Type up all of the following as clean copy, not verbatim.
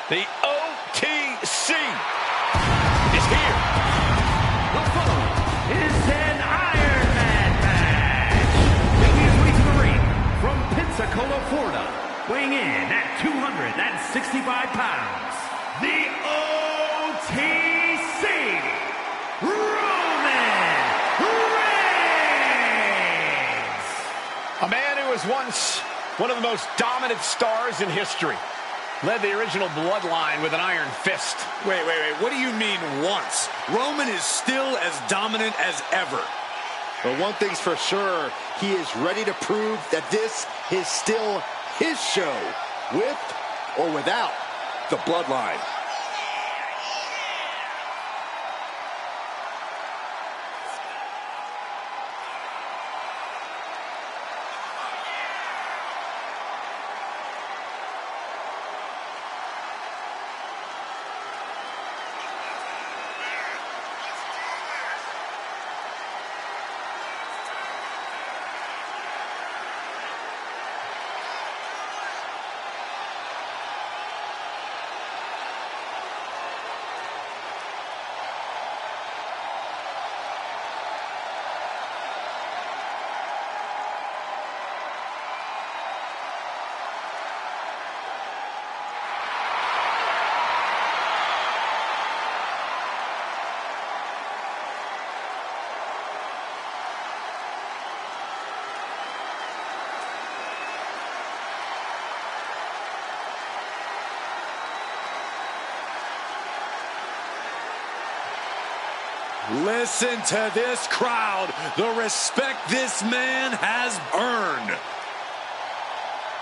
The OTC is here. The following is an Iron Man match. Making his way to the ring from Pensacola, Florida, weighing in at 265 pounds, the OTC, Roman Reigns. A man who was once one of the most dominant stars in history. Led the original bloodline with an iron fist. Wait. What do you mean once? Roman is still as dominant as ever. But one thing's for sure, he is ready to prove that this is still his show, with or without the bloodline. Listen to this crowd, the respect this man has earned.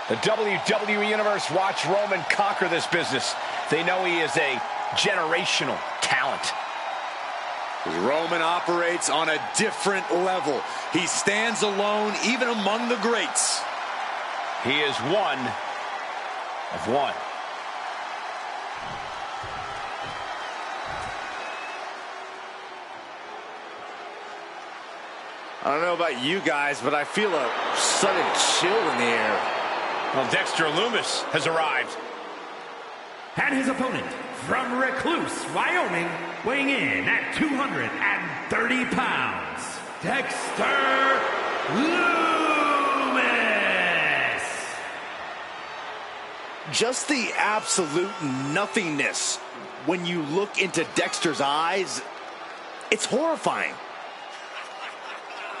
The WWE Universe watched Roman conquer this business. They know he is a generational talent. Roman operates on a different level. He stands alone even among the greats. He is one of one. I don't know about you guys, but I feel a sudden chill in the air. Well, Dexter Lumis has arrived. And his opponent, from Recluse, Wyoming, weighing in at 230 pounds, Dexter Lumis. Just the absolute nothingness. When you look into Dexter's eyes, it's horrifying.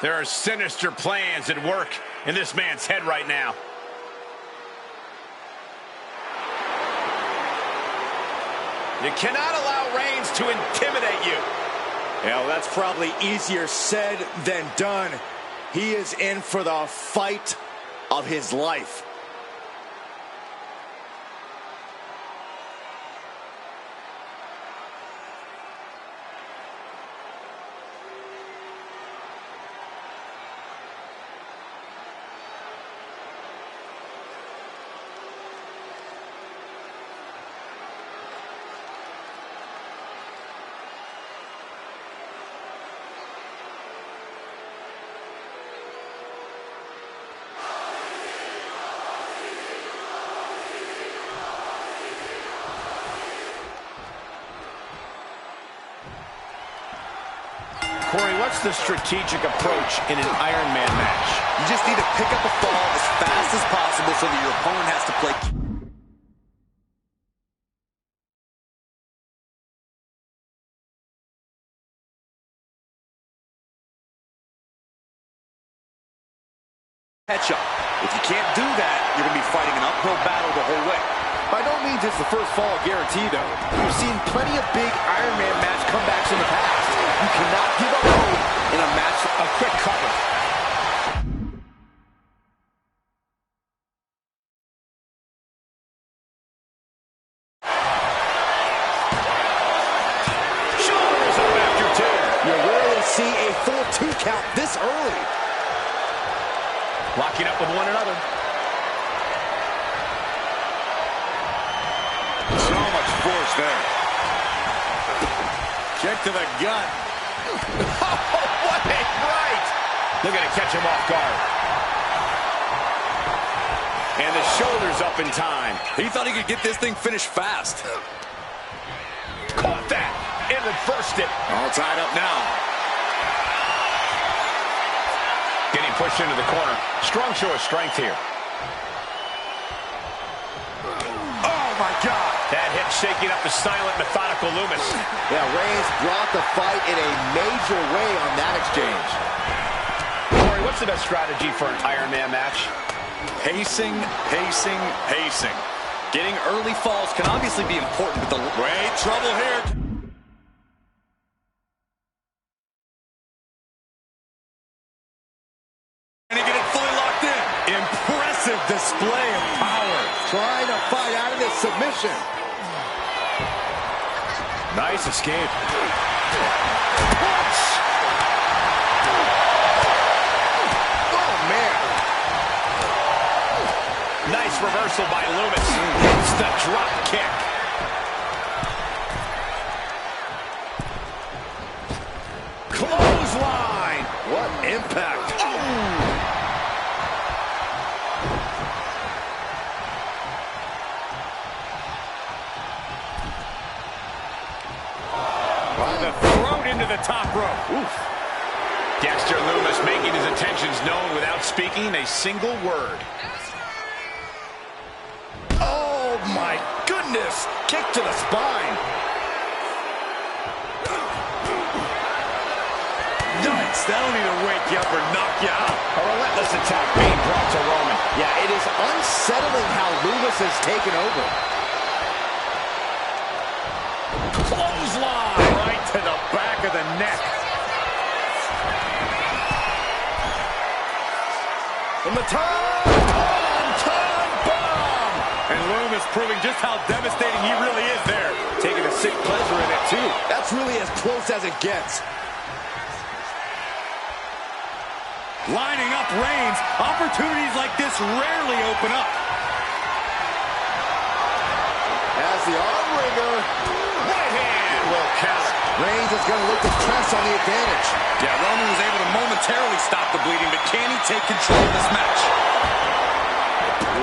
There are sinister plans at work in this man's head right now. You cannot allow Reigns to intimidate you. Yeah, well, that's probably easier said than done. He is in for the fight of his life. Corey, what's the strategic approach in an Iron Man match? You just need to pick up the fall as fast as possible so that your opponent has to play. Catch up. If you can't do that, you're going to be fighting an uphill battle the whole way. By no means is the first fall guaranteed, though. We've seen plenty of big Iron Man match comebacks in the past. You cannot give up hope in a match. A quick cover. Shoulders up after two. You rarely see a full 2 count this early. Locking up with one another. So much force there. Kick to the gut. Oh, what a right! They're going to catch him off guard. And the shoulders up in time. He thought he could get this thing finished fast. Caught that and reversed it. All tied up now. Getting pushed into the corner. Strong show of strength here. Oh, my God. That hit shaking up the silent, methodical Lumis. Yeah, Reigns brought the fight in a major way on that exchange. Corey, what's the best strategy for an Iron Man match? Pacing, pacing, pacing. Getting early falls can obviously be important, but the great trouble here. Impressive display of power. Trying to fight out of this submission. Nice escape. Punch! Oh, man. Nice reversal by Loomis. Hits the drop kick. Clothesline. What impact. Oh. The throat into the top rope. Oof. Dexter Loomis making his intentions known without speaking a single word. Oh, my goodness. Kick to the spine. Yikes, that'll either wake you up or knock you out. A relentless attack being brought to Roman. Yeah, it is unsettling how Loomis has taken over. Clothesline right to the back of the neck. From the top, bomb. And Loomis proving just how devastating he really is there. Taking a sick pleasure in it, too. That's really as close as it gets. Lining up Reigns. Opportunities like this rarely open up. As the arm wringer. Right hand will count. Reigns is going to look to press on the advantage. Yeah, Roman was able to momentarily stop the bleeding, but can he take control of this match?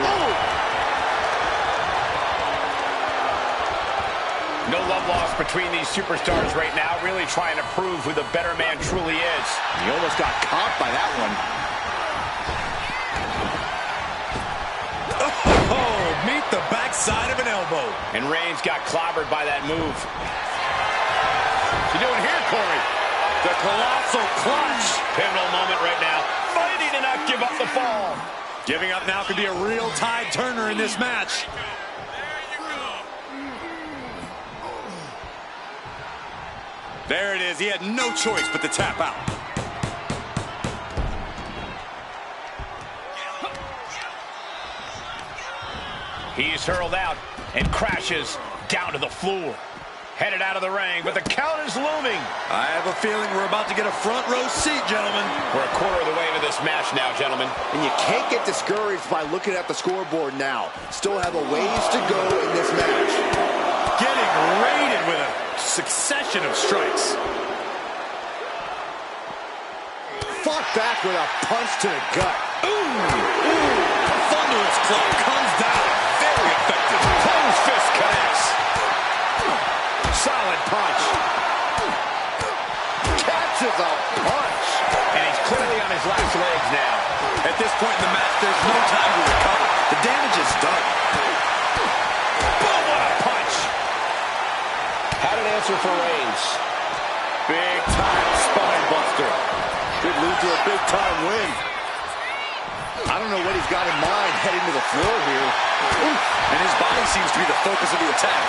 Oh. No love lost between these superstars right now, really trying to prove who the better man truly is. He almost got caught by that one. Oh, meet the backside of an elbow. And Reigns got clobbered by that move. What's he doing here, Corey? The colossal clutch. Pivotal moment right now. Fighting to not give up the fall. Giving up now could be a real tide turner in this match. There it is. He had no choice but to tap out. He's hurled out and crashes down to the floor. Headed out of the ring, but the count is looming. I have a feeling we're about to get a front row seat, gentlemen. We're a quarter of the way into this match now, gentlemen. And you can't get discouraged by looking at the scoreboard now. Still have a ways to go in this match. Getting raided with a succession of strikes. Fought back with a punch to the gut. Ooh! Ooh! A thunderous club comes down. Very effective. Closed fist connects. Solid punch. Catches a punch. And he's clearly on his last legs now. At this point in the match, there's no time to recover. The damage is done. Boom, what a punch. Had an answer for Reigns. Big time spine buster. Could lead to a big time win. I don't know what he's got in mind heading to the floor here. Ooh. And his body seems to be the focus of the attack.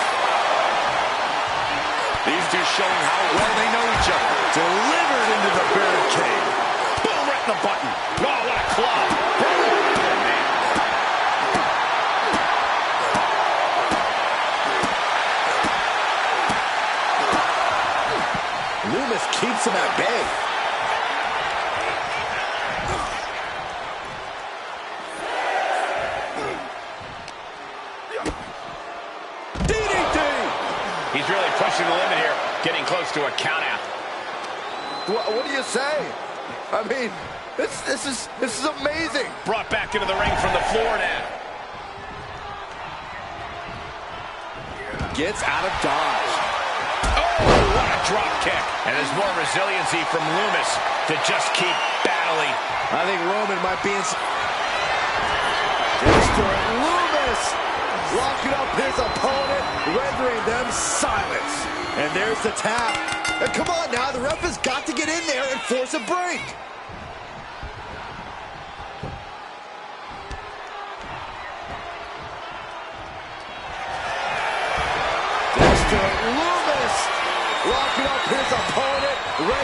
These two showing how well they know each other. Delivered into the barricade. Boom, right in the button. Oh, what a club. Loomis keeps him at bay. He's really pushing the limit here, getting close to a count out. What do you say? I mean, this is amazing. Brought back into the ring from the floor now. Gets out of dodge. Oh, what a drop kick. And there's more resiliency from Loomis to just keep battling. I think Roman might be in... Destroy Loomis! Locking up his opponent, rendering them silence. And there's the tap. And come on now, the ref has got to get in there and force a break. Destroy Loomis! Locking up his opponent.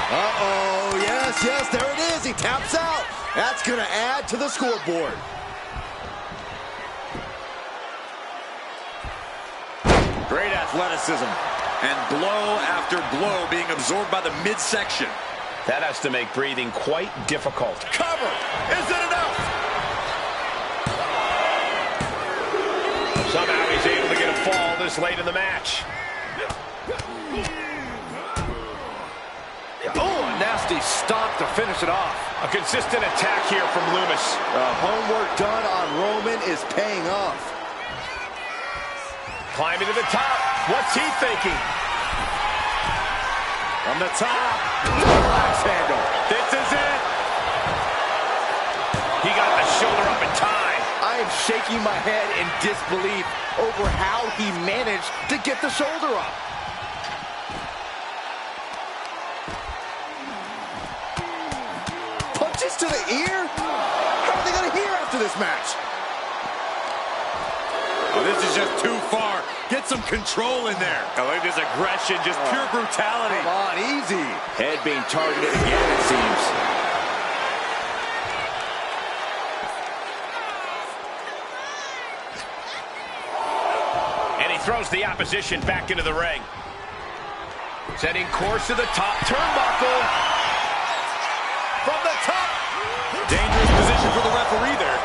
Uh-oh, yes, there it is. He taps out. That's going to add to the scoreboard. Great athleticism. And blow after blow being absorbed by the midsection. That has to make breathing quite difficult. Cover! Is it enough? Somehow he's able to get a fall this late in the match. Oh, a nasty stomp to finish it off. A consistent attack here from Loomis. Homework done on Roman is paying off. Climbing to the top. What's he thinking? From the top. Axe handle. This is it. He got the shoulder up in time. I am shaking my head in disbelief over how he managed to get the shoulder up. Punches to the ear? How are they going to hear after this match? Oh, this is just too far. Get some control in there. I like this aggression, just pure brutality. Come on, easy. Head being targeted again, it seems. And he throws the opposition back into the ring. Setting course to the top turnbuckle. From the top. Dangerous position for the referee there.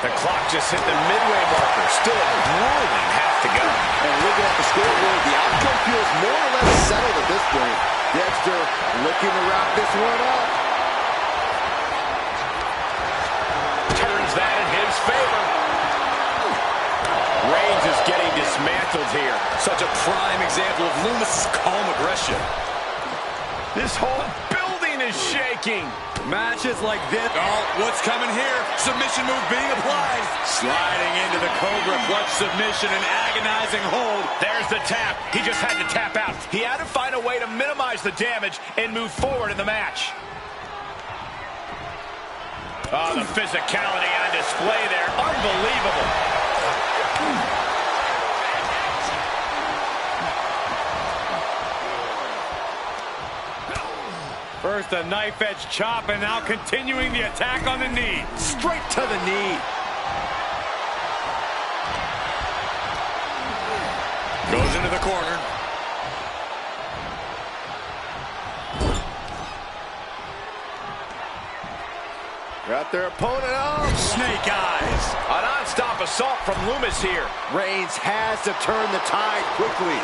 The clock just hit the midway marker. Still a grueling half to go. And looking at the scoreboard, the outcome feels more or less settled at this point. Dexter looking to wrap this one up. Turns that in his favor. Reigns is getting dismantled here. Such a prime example of Loomis' calm aggression. This whole building is shaking. Matches like this. Oh, what's coming here? Submission move being applied. Sliding into the Cobra clutch submission and agonizing hold. There's the tap. He just had to tap out. He had to find a way to minimize the damage and move forward in the match. Oh, the physicality on display there. Unbelievable. First a knife-edge chop, and now continuing the attack on the knee. Straight to the knee. Goes into the corner. Got their opponent up. Snake eyes. A non-stop assault from Loomis here. Reigns has to turn the tide quickly.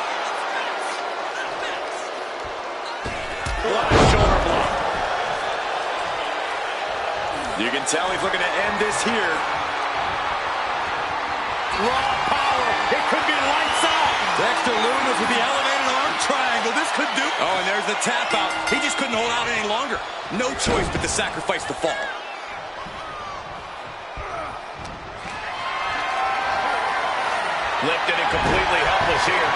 Shoulder block. You can tell he's looking to end this here. Raw power. It could be lights out. Dexter Loomis with the elevated arm triangle. This could do. Oh, and there's the tap out. He just couldn't hold out any longer. No choice but to sacrifice the fall. Lifted and completely helpless here.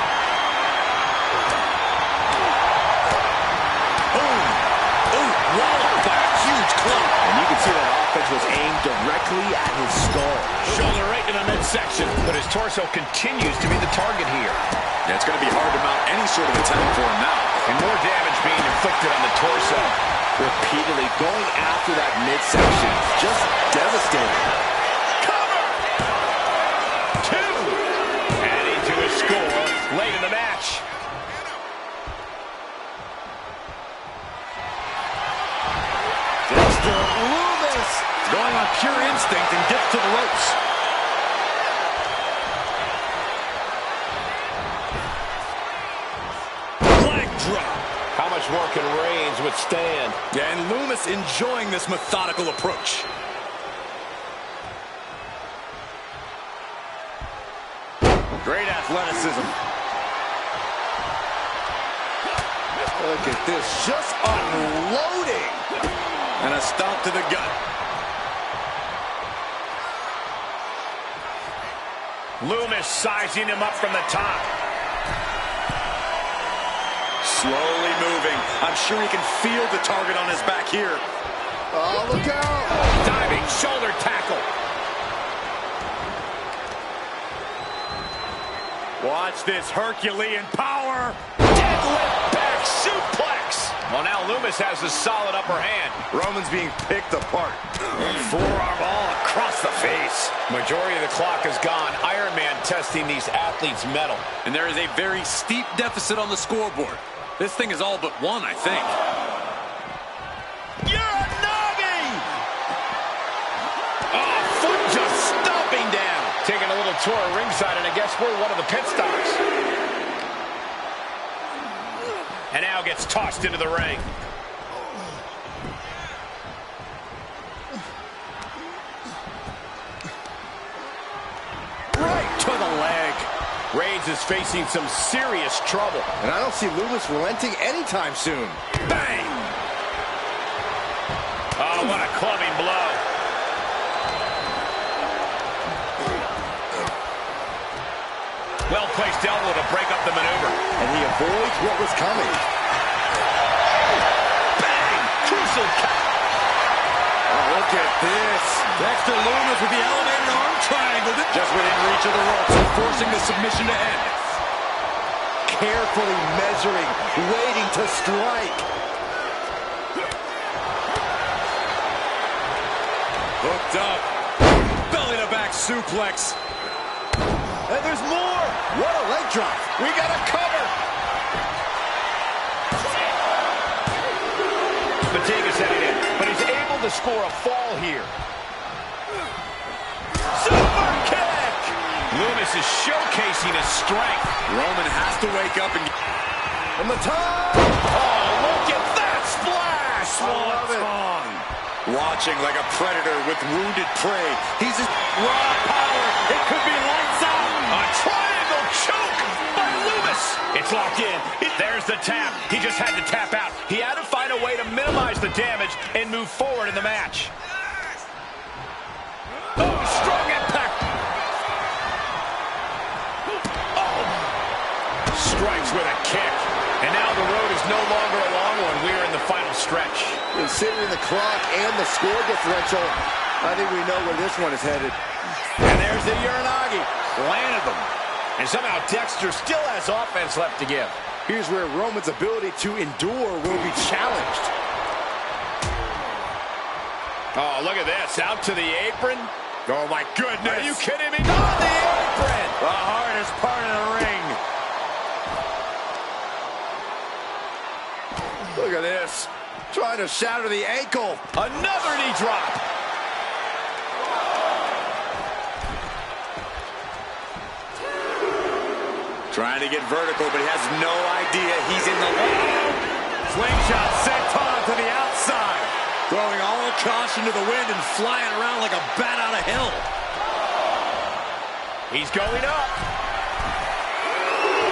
Walloped by a huge club. And you can see that offense was aimed directly at his skull. Shoulder right in the midsection. But his torso continues to be the target here. Yeah, it's going to be hard to mount any sort of attack for him now. And more damage being inflicted on the torso. Repeatedly going after that midsection. Just devastating. Cover! 2. Adding to his score late in the match. Dexter Loomis Going on pure instinct and gets to the ropes. Leg drop. How much more can Reigns withstand? Yeah, and Loomis enjoying this methodical approach. Great athleticism. Look at this, just unloading. And a stomp to the gut. Loomis sizing him up from the top. Slowly moving. I'm sure he can feel the target on his back here. Oh, look out. Diving shoulder tackle. Watch this Herculean power. Deadlift back suplex. Well, now Loomis has a solid upper hand. Roman's being picked apart. Forearm all across the face. Majority of the clock is gone. Iron Man testing these athletes' mettle. And there is a very steep deficit on the scoreboard. This thing is all but one, I think. Taking a little tour of ringside, and I guess we're one of the pit stops. And now gets tossed into the ring. Right to the leg. Reigns is facing some serious trouble. And I don't see Loomis relenting anytime soon. Bang! Oh, what a clubbing blow. Well-placed elbow to break up the maneuver. And he avoids what was coming. Bang! Crucial cut. Oh, look at this. Dexter Loomis with the elevated arm triangle. Just within reach of the ropes, so forcing the submission to end. Carefully measuring, waiting to strike. Hooked up. Belly to back suplex. And there's more. What a leg drop. We got a cover. Fatigue is setting in, but he's able to score a fall here. Super kick. Loomis is showcasing his strength. Roman has to wake up and... From the top. Oh, look at that splash. Swan. Watching like a predator with wounded prey. He's a raw power. It could be lights out. A triangle choke by Loomis. It's locked in. There's the tap. He just had to tap out. He had to find a way to minimize the damage and move forward in the match. Oh, strong impact. Oh. Strikes with a kick. And now the road is no longer a long one. We are in the final stretch. Considering the clock and the score differential, I think we know where this one is headed. And there's the Uranagi. Landed them. And somehow Dexter still has offense left to give. Here's where Roman's ability to endure will be challenged. Oh, look at this. Out to the apron. Oh, my goodness. Are you kidding me? On the apron. The hardest part of the ring. Look at this. Trying to shatter the ankle. Another knee drop. Trying to get vertical, but he has no idea he's in the wall. Slingshot sent on to the outside. Throwing all caution to the wind and flying around like a bat out of hell. He's going up.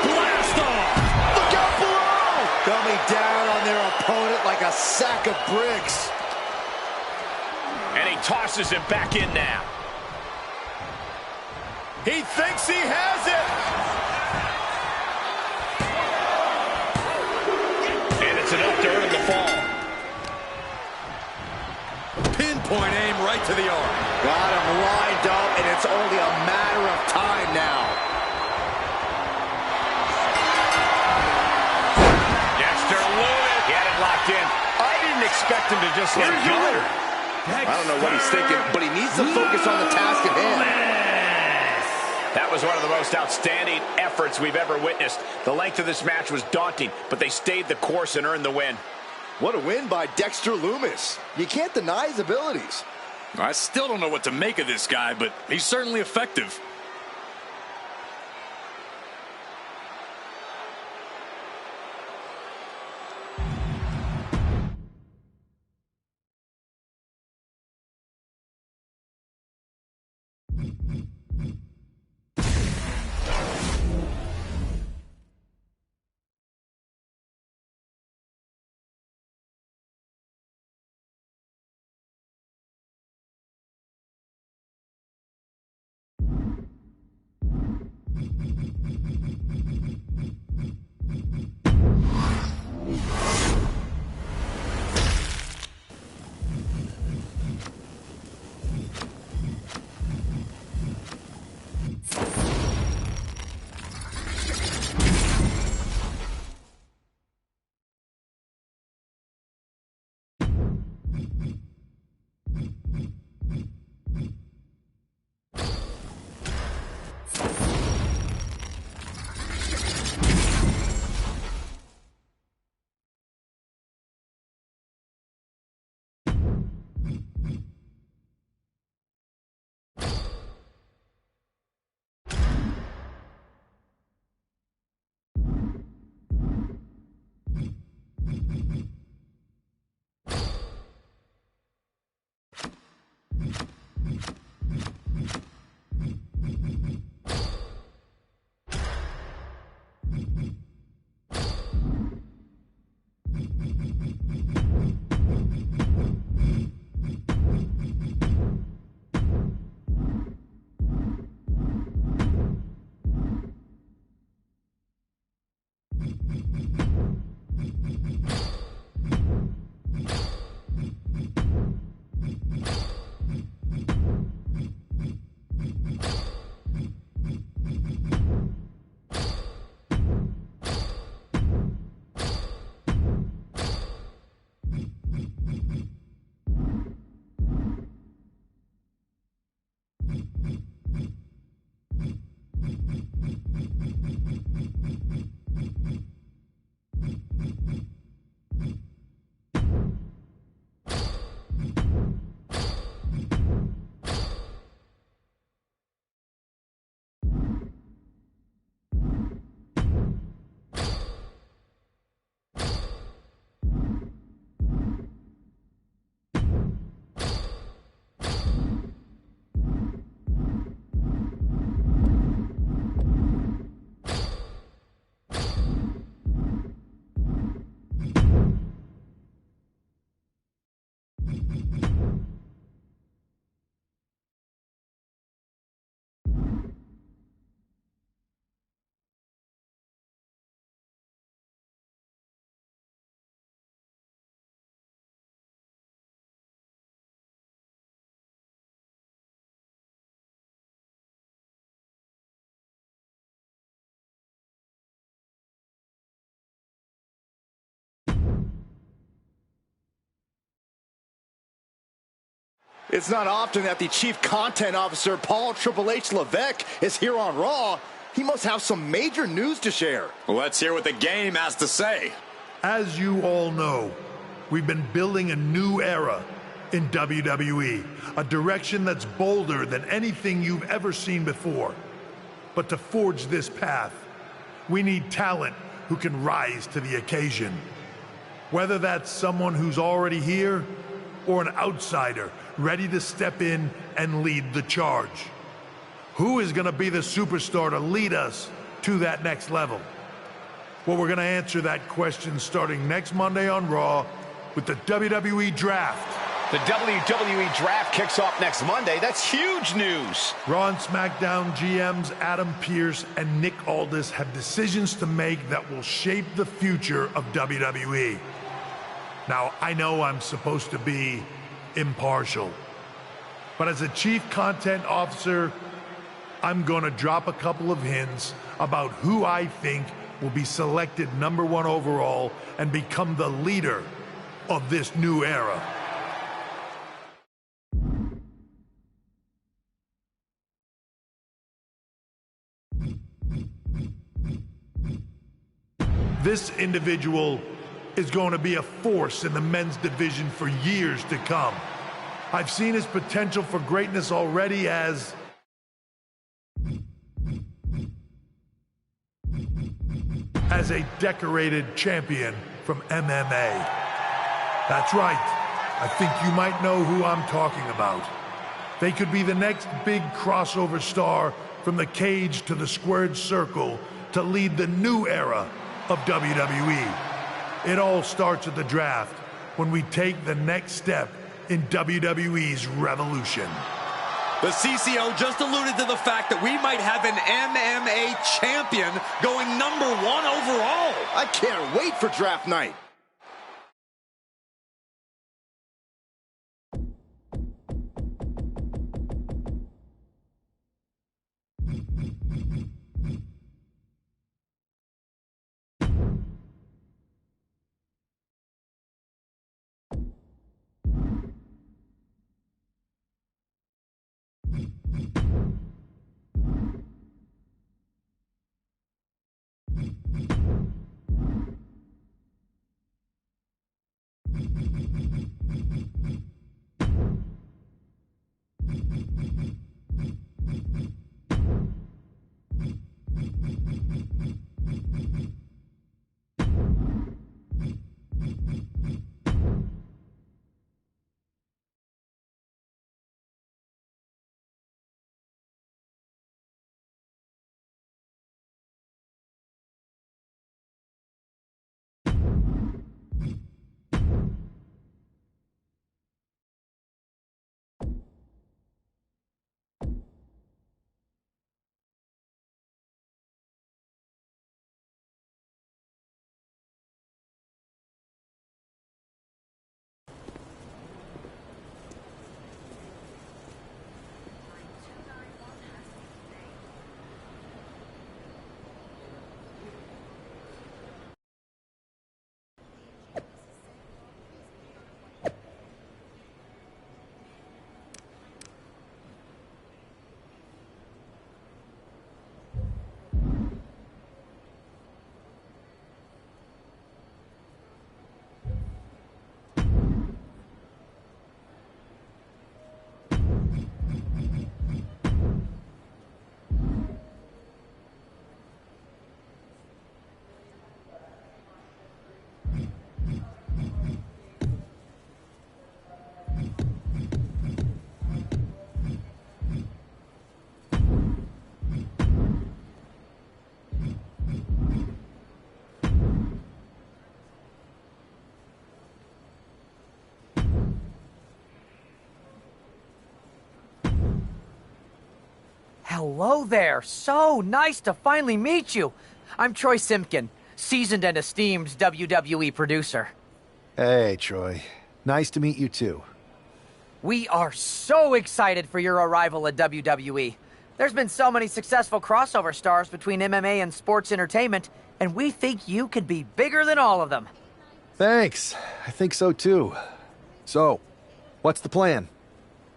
Blast off. Look out below. Coming down on their opponent like a sack of bricks. And he tosses him back in now. He thinks he has it. And it's enough to earn the fall. Pinpoint aim right to the arm. Got him lined up, and it's only a matter of time now. Dexter Loomis. He had it locked in. I didn't expect him to just let go. I don't know what he's thinking, but he needs to focus on the task at hand. That was one of the most outstanding efforts we've ever witnessed. The length of this match was daunting, but they stayed the course and earned the win. What a win by Dexter Loomis. You can't deny his abilities. I still don't know what to make of this guy, but he's certainly effective. It's not often that the Chief Content Officer, Paul Triple H Levesque, is here on Raw. He must have some major news to share. Let's hear what the game has to say. As you all know, we've been building a new era in WWE, a direction that's bolder than anything you've ever seen before. But to forge this path, we need talent who can rise to the occasion. Whether that's someone who's already here, or an outsider ready to step in and lead the charge. Who is going to be the superstar to lead us to that next level? Well, we're going to answer that question starting next Monday on Raw with the WWE Draft. The WWE Draft kicks off next Monday. That's huge news. Raw and SmackDown GMs Adam Pearce and Nick Aldis have decisions to make that will shape the future of WWE. Now, I know I'm supposed to be impartial, but as a Chief Content Officer, I'm going to drop a couple of hints about who I think will be selected #1 overall and become the leader of this new era. This individual is going to be a force in the men's division for years to come. I've seen his potential for greatness already as a decorated champion from MMA. That's right. I think you might know who I'm talking about. They could be the next big crossover star from the cage to the squared circle to lead the new era of WWE. It all starts at the draft when we take the next step in WWE's revolution. The CCO just alluded to the fact that we might have an MMA champion going #1 overall. I can't wait for draft night. Hello there. So nice to finally meet you. I'm Troy Simpkin, seasoned and esteemed WWE producer. Hey, Troy. Nice to meet you, too. We are so excited for your arrival at WWE. There's been so many successful crossover stars between MMA and sports entertainment, and we think you could be bigger than all of them. Thanks. I think so, too. So, what's the plan?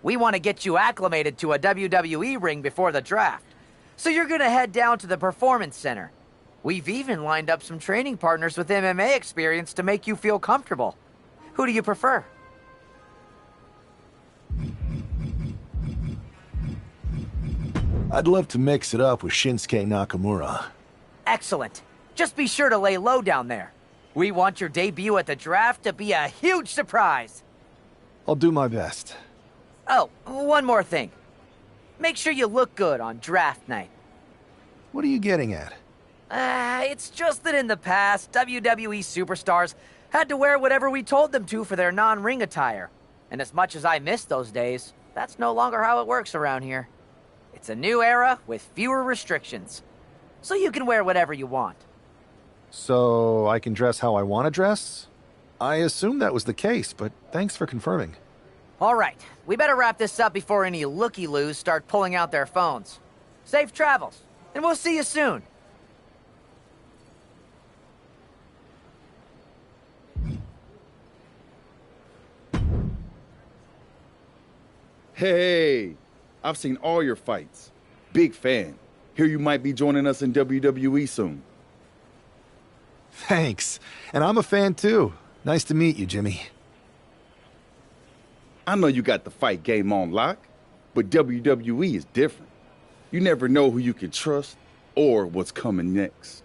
We want to get you acclimated to a WWE ring before the draft. So you're going to head down to the Performance Center. We've even lined up some training partners with MMA experience to make you feel comfortable. Who do you prefer? I'd love to mix it up with Shinsuke Nakamura. Excellent. Just be sure to lay low down there. We want your debut at the draft to be a huge surprise. I'll do my best. Oh, one more thing. Make sure you look good on draft night. What are you getting at? It's just that in the past, WWE superstars had to wear whatever we told them to for their non-ring attire. And as much as I miss those days, that's no longer how it works around here. It's a new era with fewer restrictions. So you can wear whatever you want. So I can dress how I want to dress? I assumed that was the case, but thanks for confirming. All right, we better wrap this up before any looky-loos start pulling out their phones. Safe travels, and we'll see you soon. Hey, I've seen all your fights. Big fan. Hear you might be joining us in WWE soon. Thanks. And I'm a fan too. Nice to meet you, Jimmy. I know you got the fight game on lock, but WWE is different. You never know who you can trust or what's coming next.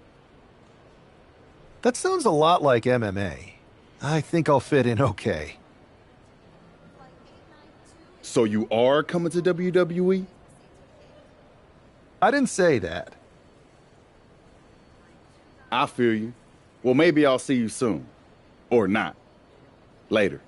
That sounds a lot like MMA. I think I'll fit in okay. So you are coming to WWE? I didn't say that. I feel you. Well, maybe I'll see you soon. Or not. Later.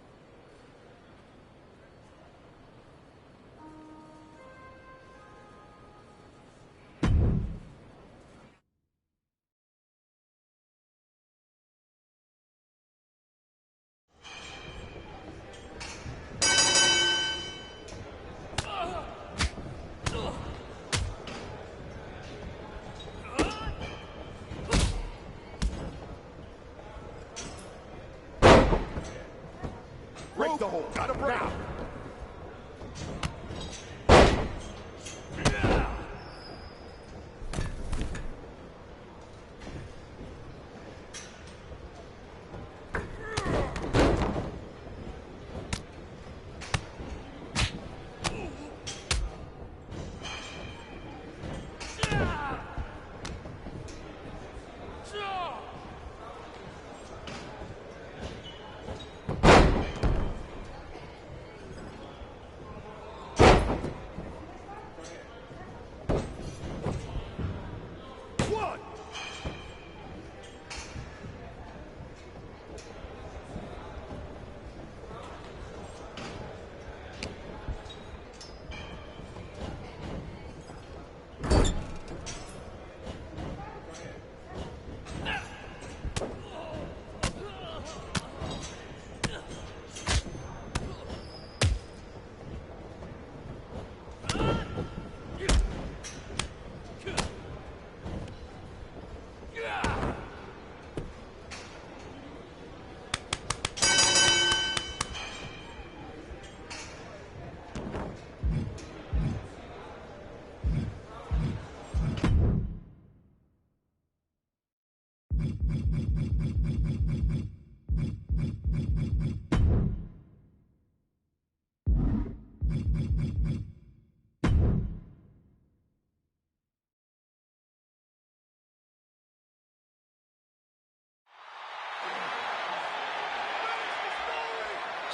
Break the hold. Gotta break.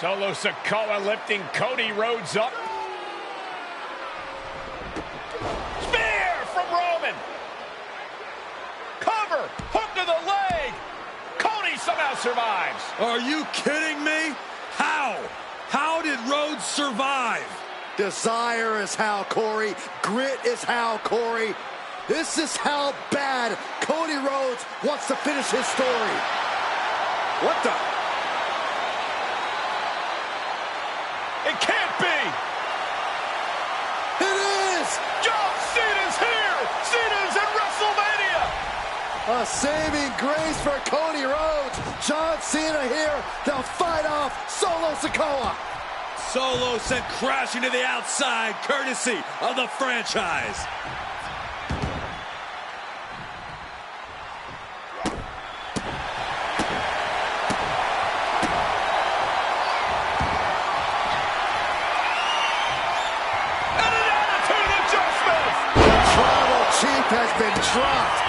Solo Sikoa lifting Cody Rhodes up. Spear from Roman. Cover. Hook to the leg. Cody somehow survives. Are you kidding me? How? How did Rhodes survive? Desire is how, Corey. Grit is how, Corey. This is how bad Cody Rhodes wants to finish his story. What the? It can't be! It is! John Cena's here! Cena's in WrestleMania! A saving grace for Cody Rhodes. John Cena here to fight off Solo Sikoa. Solo sent crashing to the outside, courtesy of the franchise. And an attitude adjustment! The tribal chief has been dropped.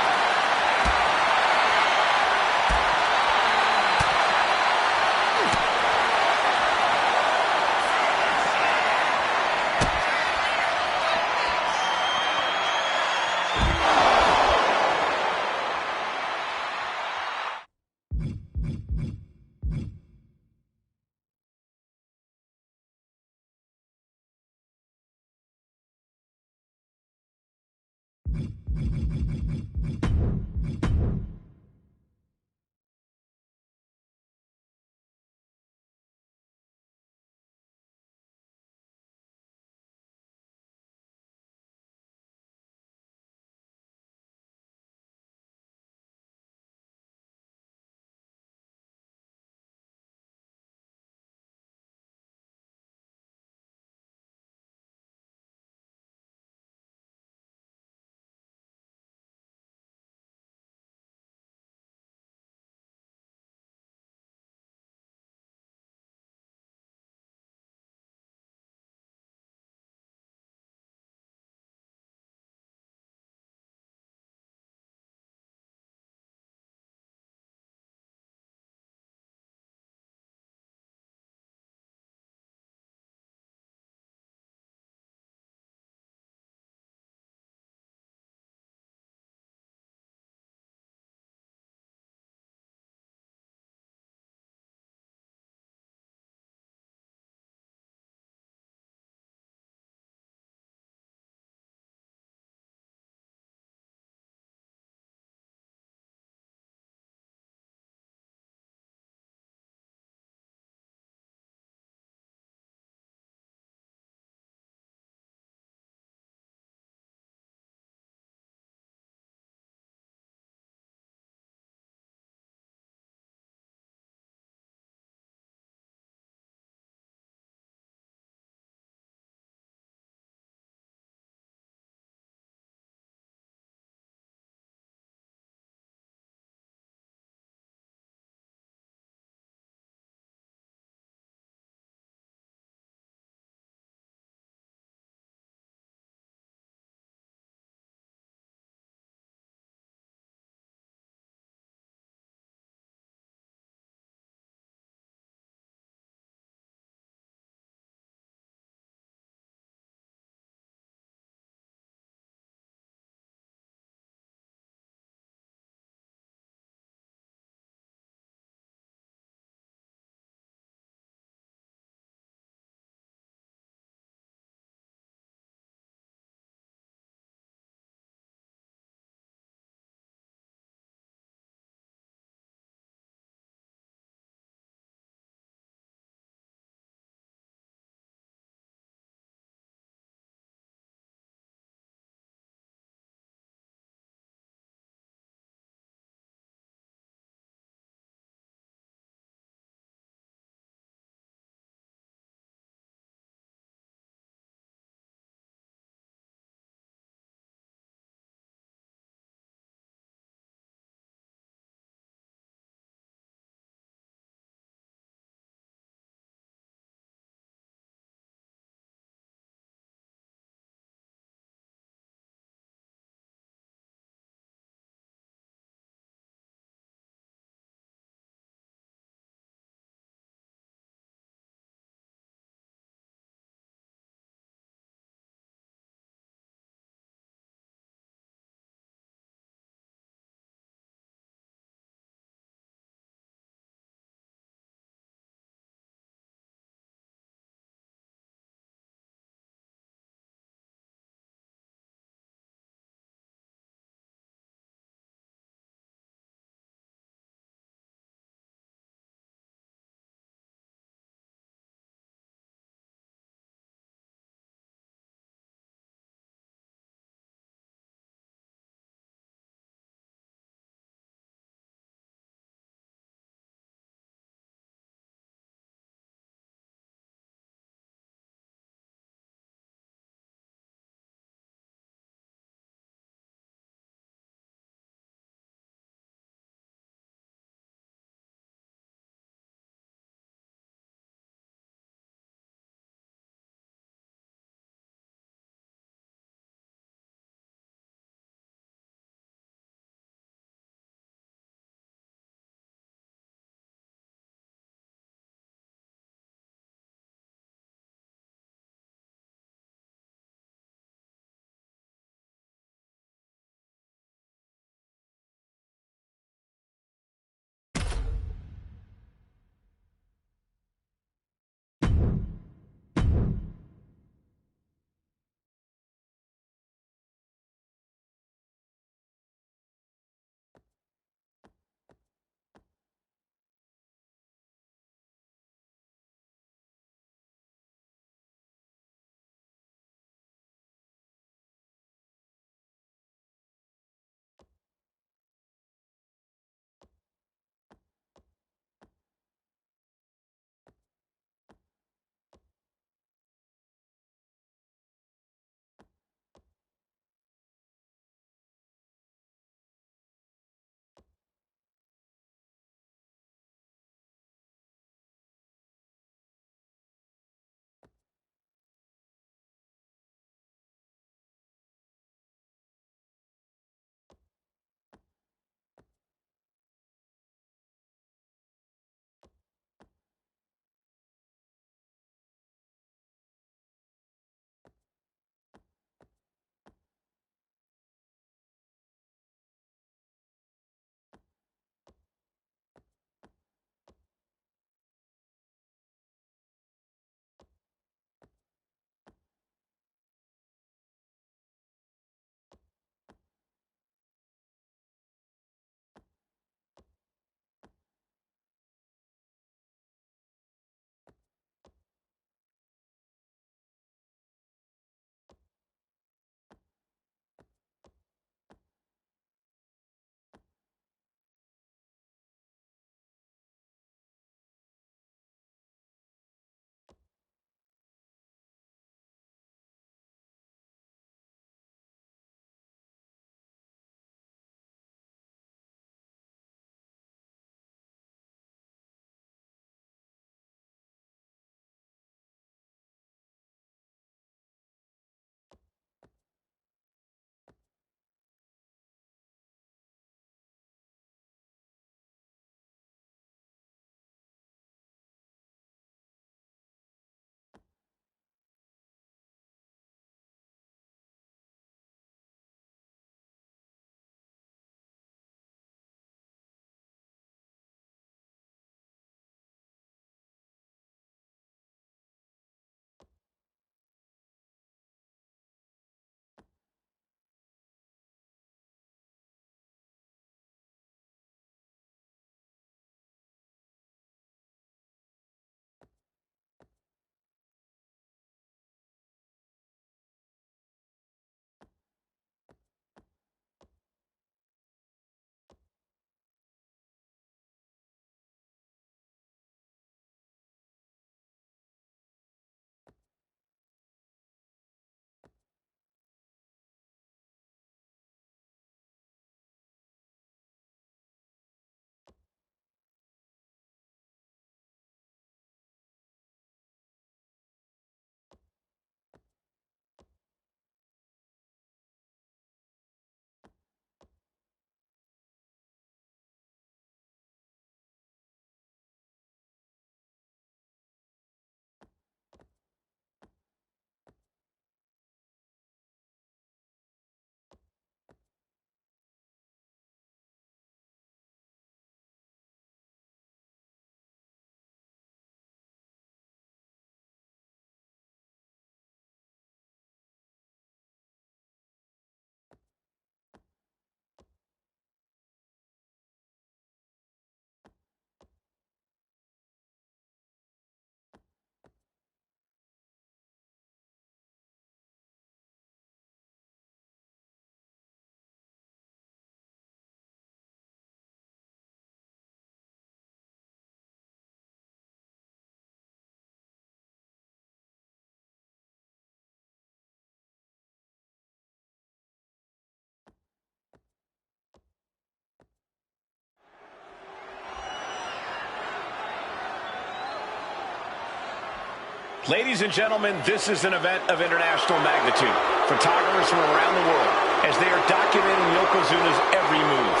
Ladies and gentlemen, this is an event of international magnitude. Photographers from around the world as they are documenting Yokozuna's every move.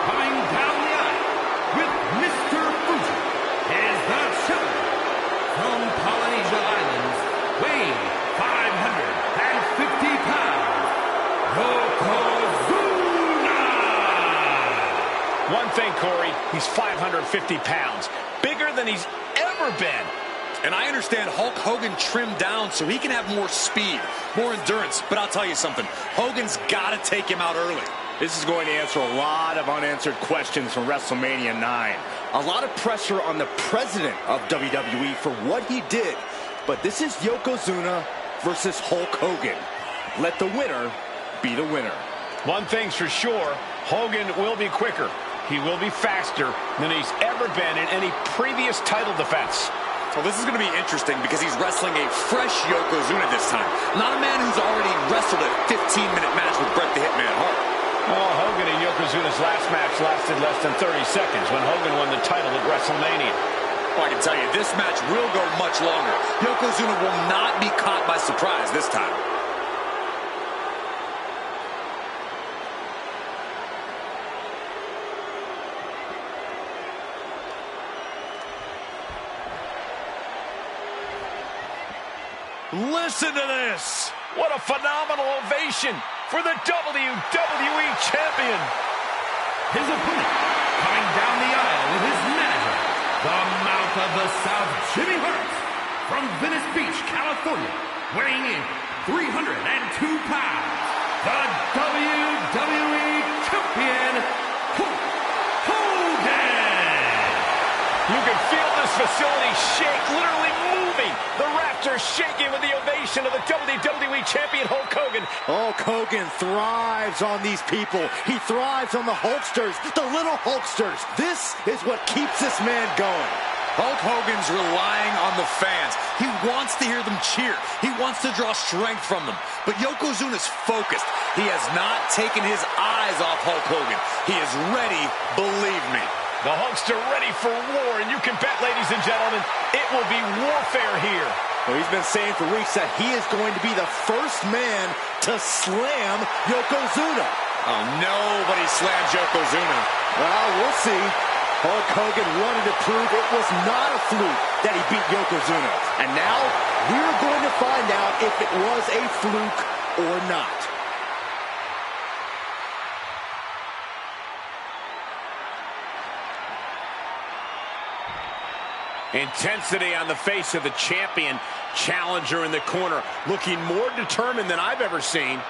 Coming down the aisle with Mr. Fuji is the challenger from Polynesia Islands, weighing 550 pounds, Yokozuna! One thing, Corey, he's 550 pounds, bigger than he's ever been. And I understand Hulk Hogan trimmed down so he can have more speed, more endurance. But I'll tell you something, Hogan's got to take him out early. This is going to answer a lot of unanswered questions from WrestleMania 9. A lot of pressure on the president of WWE for what he did. But this is Yokozuna versus Hulk Hogan. Let the winner be the winner. One thing's for sure, Hogan will be quicker. He will be faster than he's ever been in any previous title defense. Well, this is going to be interesting because he's wrestling a fresh Yokozuna this time. Not a man who's already wrestled a 15-minute match with Bret the Hitman Hart. Well, Hogan and Yokozuna's last match lasted less than 30 seconds when Hogan won the title at WrestleMania. Well, I can tell you, this match will go much longer. Yokozuna will not be caught by surprise this time. Listen to this. What a phenomenal ovation for the WWE Champion. His opponent, coming down the aisle with his manager, the Mouth of the South, Jimmy Hart, from Venice Beach, California, weighing in 302 pounds, the WWE Champion, Hulk Hogan. You can feel this facility shake, literally moving. The rafters shaking with the ovation of the WWE Champion, Hulk Hogan. Hulk Hogan thrives on these people. He thrives on the Hulksters, the little Hulksters. This is what keeps this man going. Hulk Hogan's relying on the fans. He wants to hear them cheer. He wants to draw strength from them. But Yokozuna's focused. He has not taken his eyes off Hulk Hogan. He is ready, believe me. The Hulkster ready for war, and you can bet, ladies and gentlemen, it will be warfare here. Well, he's been saying for weeks that he is going to be the first man to slam Yokozuna. Oh, nobody slams Yokozuna. Well, we'll see. Hulk Hogan wanted to prove it was not a fluke that he beat Yokozuna. And now, we're going to find out if it was a fluke or not. Intensity on the face of the champion. Challenger in the corner, looking more determined than I've ever seen.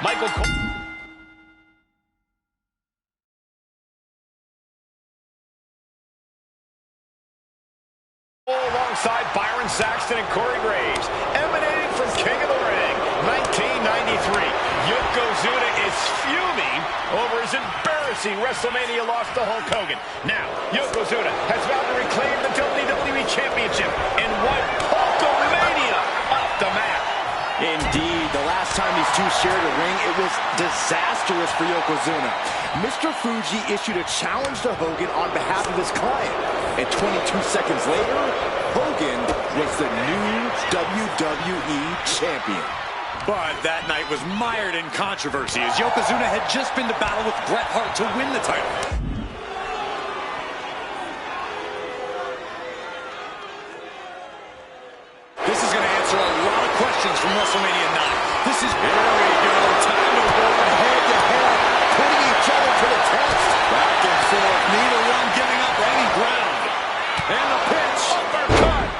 Michael Cole. Alongside Byron Saxton and Corey Graves, emanating from King of the Ring, 1993. Yokozuna is fuming over his embarrassing WrestleMania loss to Hulk Hogan. Now, Yokozuna has vowed to reclaim the WWE Championship and wipe Hulkamania off the map. Indeed, the last time these two shared a ring, it was disastrous for Yokozuna. Mr. Fuji issued a challenge to Hogan on behalf of his client. And 22 seconds later, Hogan was the new WWE Champion. But that night was mired in controversy as Yokozuna had just been to battle with Bret Hart to win the title. This is going to answer a lot of questions from WrestleMania 9. This is... Here we go. Time to go head-to-head, putting each other to the test. Back and forth. Neither one giving up any ground. And the pitch. Uppercut.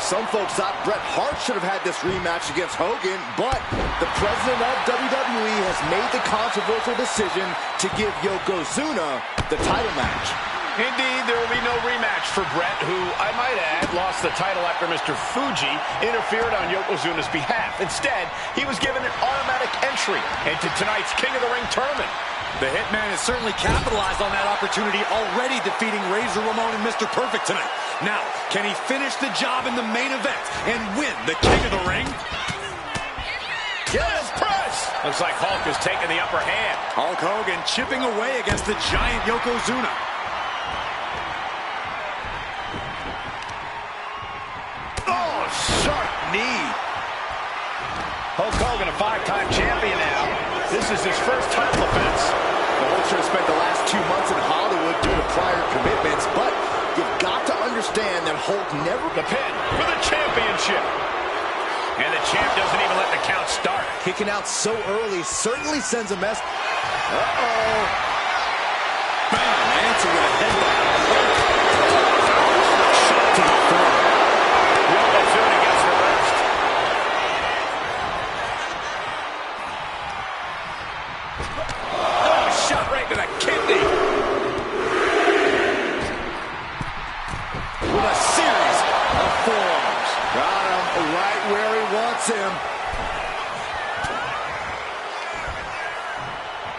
Some folks thought Bret Hart should have had this rematch against Hogan, but the president of WWE has made the controversial decision to give Yokozuna the title match. Indeed, there will be no rematch for Bret, who, I might add, lost the title after Mr. Fuji interfered on Yokozuna's behalf. Instead, he was given an automatic entry into tonight's King of the Ring tournament. The Hitman has certainly capitalized on that opportunity, already defeating Razor Ramon and Mr. Perfect tonight. Now, can he finish the job in the main event and win the King of the Ring? Yes, press! Looks like Hulk is taking the upper hand. Hulk Hogan chipping away against the giant Yokozuna. Oh, sharp knee. Hulk Hogan, a 5-time champion now. This is his first title offense. The Hulkster spent the last 2 months in Hollywood due to prior commitments, but you've got to understand that Hulk never... The pin for the championship. And the champ doesn't even let the count start. Kicking out so early certainly sends a mess. Uh-oh. Bam, answer with a headbutt. Shot to the floor. Yokozuna gets reversed. Oh, shot right to the kidney. With a series of forearms. Got him right where he wants him.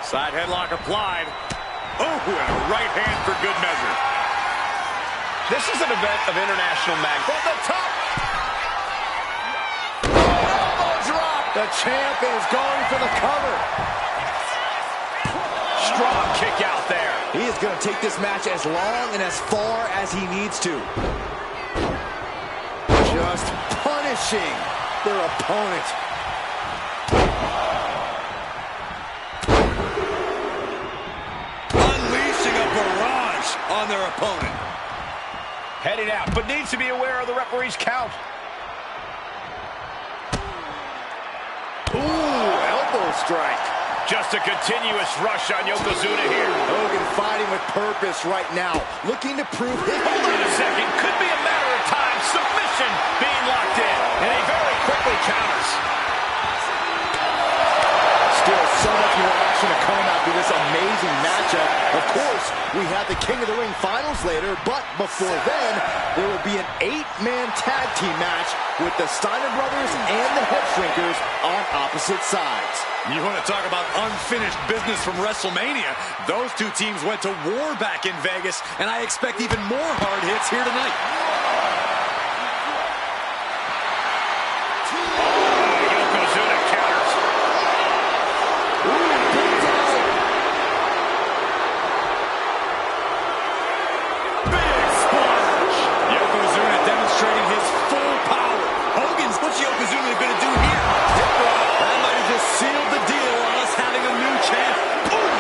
Side headlock applied. Oh, and a right hand for good measure. This is an event of international magnitude. From the top. Elbow drop. The champ is going for the cover. Strong kick out there. He is going to take this match as long and as far as he needs to. Just punishing their opponent. Unleashing a barrage on their opponent. Heading out, but needs to be aware of the referee's count. Ooh, elbow strike. Just a continuous rush on Yokozuna here. Hogan fighting with purpose right now, looking to prove his... Hold on a second. Could be a matter of time. Submission being locked in. And he very quickly counters. Still so much more action to come after this amazing matchup. Of course, we have the King of the Ring finals later, but before then, there will be an 8-man tag team match with the Steiner brothers and the Head Shrinkers on opposite sides. You want to talk about unfinished business from WrestleMania? Those two teams went to war back in Vegas, and I expect even more hard hits here tonight. Yokozuna counters. Ooh, big down. Big splash! Yokozuna demonstrating his full power. Hogan's, what's Yokozuna going to do here? That might have just sealed the deal on us having a new champ. Boom!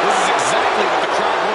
This is exactly what the crowd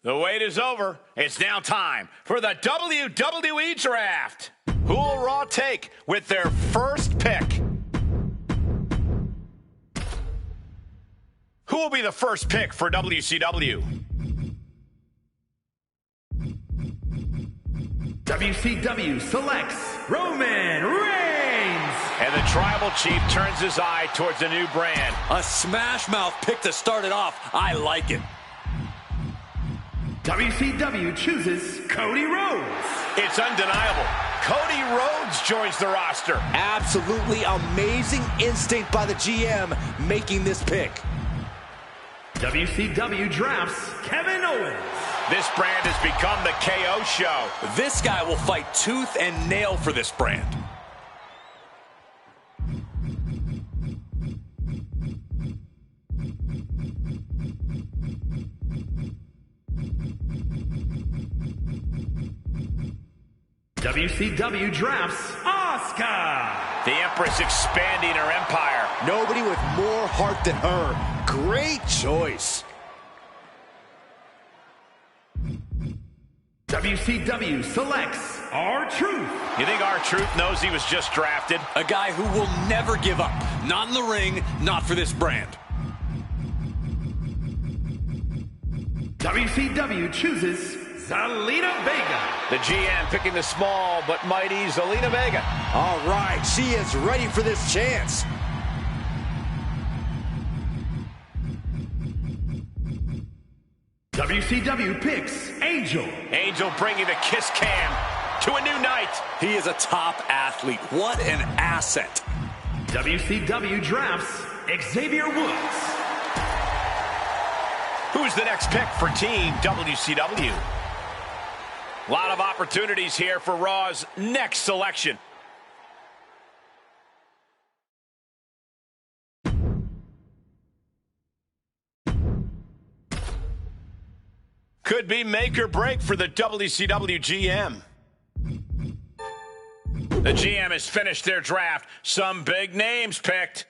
The wait is over. It's now time for the WWE Draft. Who will Raw take with their first pick? Who will be the first pick for WCW? WCW selects Roman Reigns. And the Tribal Chief turns his eye towards a new brand. A smash mouth pick to start it off. I like it. WCW chooses Cody Rhodes. It's undeniable. Cody Rhodes joins the roster. Absolutely amazing instinct by the GM making this pick. WCW drafts Kevin Owens. This brand has become the KO show. This guy will fight tooth and nail for this brand. WCW drafts Asuka. The Empress expanding her empire. Nobody with more heart than her. Great choice. WCW selects R-Truth. You think R-Truth knows he was just drafted? A guy who will never give up. Not in the ring, not for this brand. WCW chooses Zelina Vega. The GM picking the small but mighty Zelina Vega. All right, she is ready for this chance. WCW picks Angel. Angel bringing the kiss cam to a new night. He is a top athlete. What an asset. WCW drafts Xavier Woods. Who's the next pick for Team WCW? A lot of opportunities here for Raw's next selection. Could be make or break for the WCW GM. The GM has finished their draft. Some big names picked.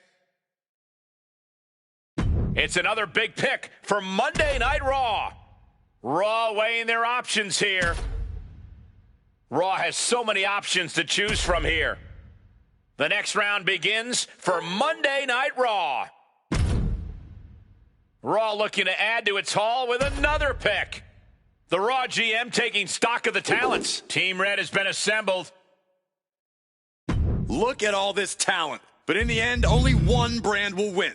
It's another big pick for Monday Night Raw. Raw weighing their options here. Raw has so many options to choose from here. The next round begins for Monday Night Raw. Raw looking to add to its haul with another pick. The Raw GM taking stock of the talents. Team Red has been assembled. Look at all this talent. But in the end, only one brand will win.